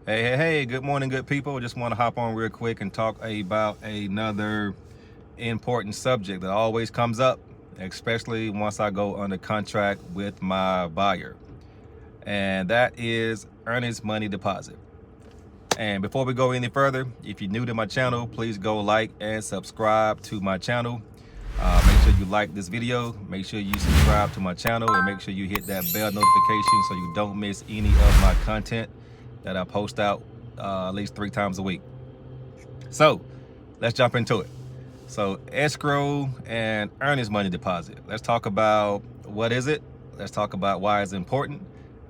Hey, good morning, good people. Just want to hop on real quick and talk about another important subject that always comes up, especially once I go under contract with my buyer. And that is earnest money deposit. And before we go any further, if you're new to my channel, please go like and subscribe to my channel. Make sure you like this video, make sure you subscribe to my channel, and make sure you hit that bell notification so you don't miss any of my content that I post out at least 3 times a week. So let's jump into it. So escrow and earnest money deposit. Let's talk about what is it. Let's talk about why it's important.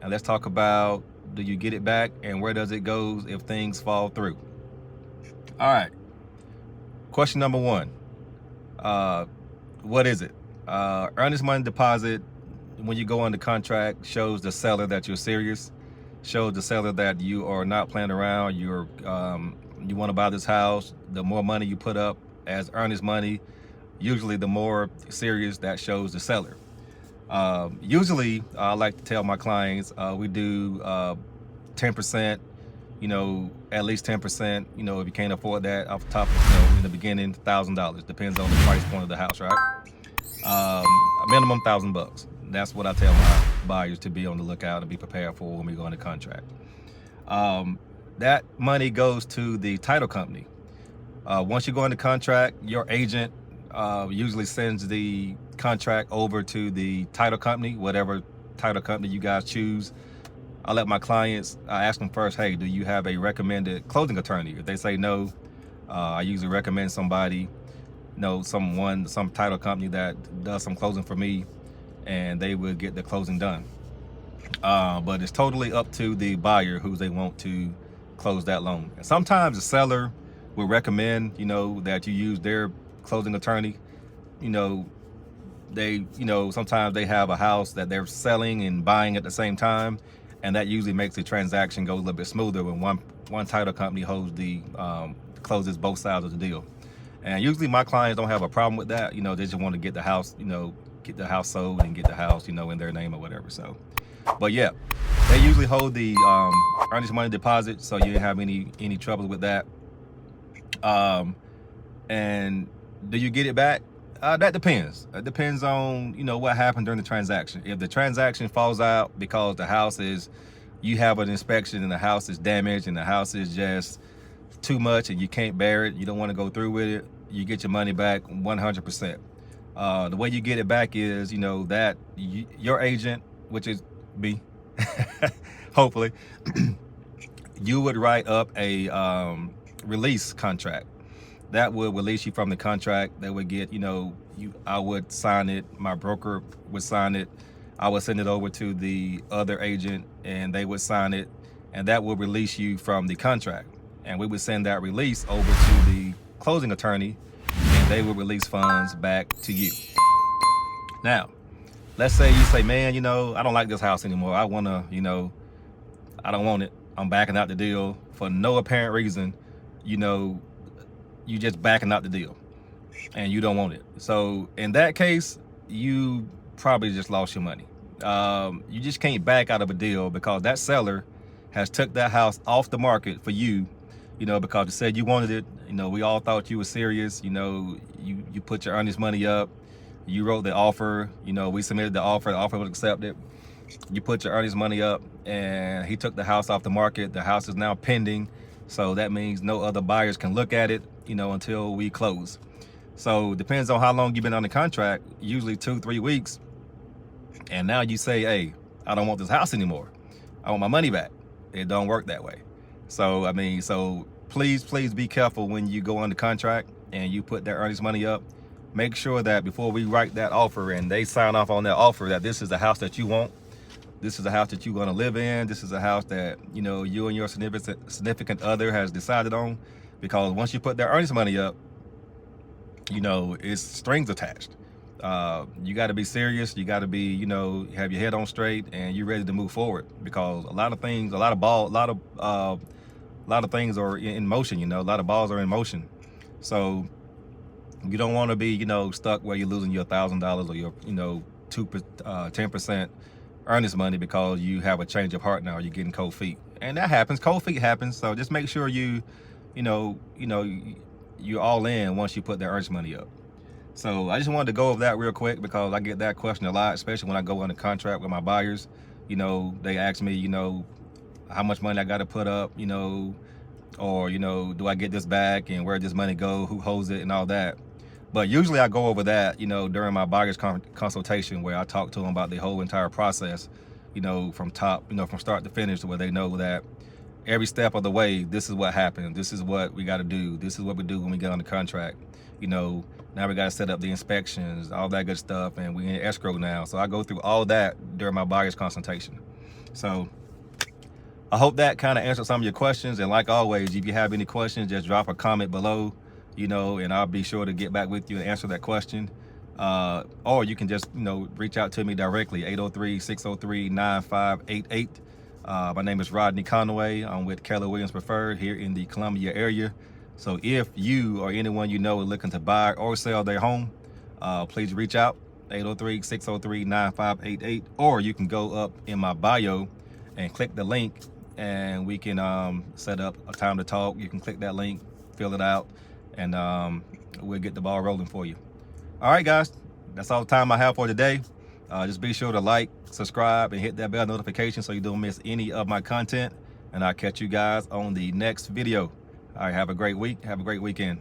And let's talk about, do you get it back and where does it go if things fall through? All right. Question number one. What is it? Earnest money deposit, when you go under contract, shows the seller that you're serious, shows the seller that you are not playing around. You want to buy this house. The more money you put up as earnest money, usually the more serious that shows the seller. Usually, I like to tell my clients we do 10%, at least 10%, if you can't afford that off the top of, in the beginning, $1,000, depends on the price point of the house, right? A minimum $1,000. That's what I tell my buyers to be on the lookout and be prepared for when we go into contract. That money goes to the title company. Once you go into contract, your agent usually sends the contract over to the title company, whatever title company you guys choose. I let my clients, I ask them first, hey, do you have a recommended closing attorney? If they say no, I usually recommend somebody, some title company that does some closing for me, and they will get the closing done. But it's totally up to the buyer who they want to close that loan. And sometimes the seller will recommend, that you use their closing attorney. Sometimes they have a house that they're selling and buying at the same time, and that usually makes the transaction go a little bit smoother when one title company holds closes both sides of the deal. And usually my clients don't have a problem with that. They just want to get the house, get the house sold and get the house, in their name or whatever. So, but yeah, they usually hold the earnest money deposit, so you didn't have any trouble with that. And do you get it back? That depends. It depends on, what happened during the transaction. If the transaction falls out because you have an inspection and the house is damaged and the house is just too much and you can't bear it, you don't want to go through with it, you get your money back 100%. The way you get it back is, that your agent, which is me, hopefully, you would write up a release contract that would release you from the contract. That would get, I would sign it, my broker would sign it, I would send it over to the other agent and they would sign it, and that would release you from the contract. And we would send that release over to the closing attorney and they would release funds back to you. Now, let's say you say, man, I don't like this house anymore. I don't want it. I'm backing out the deal for no apparent reason. You just backing out the deal and you don't want it. So in that case, you probably just lost your money. You just can't back out of a deal because that seller has took that house off the market for you, because you said you wanted it. We all thought you were serious. You put your earnest money up. You wrote the offer. We submitted the offer. The offer was accepted. You put your earnest money up and he took the house off the market. The house is now pending. So that means no other buyers can look at it, until we close. So it depends on how long you've been on the contract, usually 2-3 weeks. And now you say, hey, I don't want this house anymore. I want my money back. It don't work that way. So, please be careful when you go under contract and you put that earnest money up. Make sure that before we write that offer and they sign off on that offer, that this is the house that you want. This is a house that you're going to live in. This is a house that, you and your significant other has decided on. Because once you put that earnest money up, it's strings attached. You got to be serious. You got to be, have your head on straight and you're ready to move forward. Because a lot of things are in motion, a lot of balls are in motion. So you don't want to be, stuck where you're losing your $1,000 or your, 10% earnest money because you have a change of heart now. You're getting cold feet, and that happens. Cold feet happens. So just make sure you're all in once you put that earnest money up. So I just wanted to go over that real quick because I get that question a lot, especially when I go under contract with my buyers. They ask me, how much money I got to put up, or, do I get this back and where does this money go, who holds it and all that. But usually I go over that, during my buyer's consultation, where I talk to them about the whole entire process, from start to finish, where they know that every step of the way, this is what happened. This is what we got to do. This is what we do when we get on the contract. Now we got to set up the inspections, all that good stuff, and we in escrow now. So I go through all that during my buyer's consultation. So I hope that kind of answered some of your questions. And like always, if you have any questions, just drop a comment below, and I'll be sure to get back with you and answer that question. Or you can just, reach out to me directly, 803-603-9588. My name is Rodney Conway. I'm with Keller Williams Preferred here in the Columbia area. So if you or anyone you know is looking to buy or sell their home, please reach out, 803-603-9588. Or you can go up in my bio and click the link, and we can set up a time to talk. You can click that link, fill it out, and we'll get the ball rolling for you. All right, guys, that's all the time I have for today. Just be sure to like, subscribe, and hit that bell notification so you don't miss any of my content. And I'll catch you guys on the next video. All right, have a great week. Have a great weekend.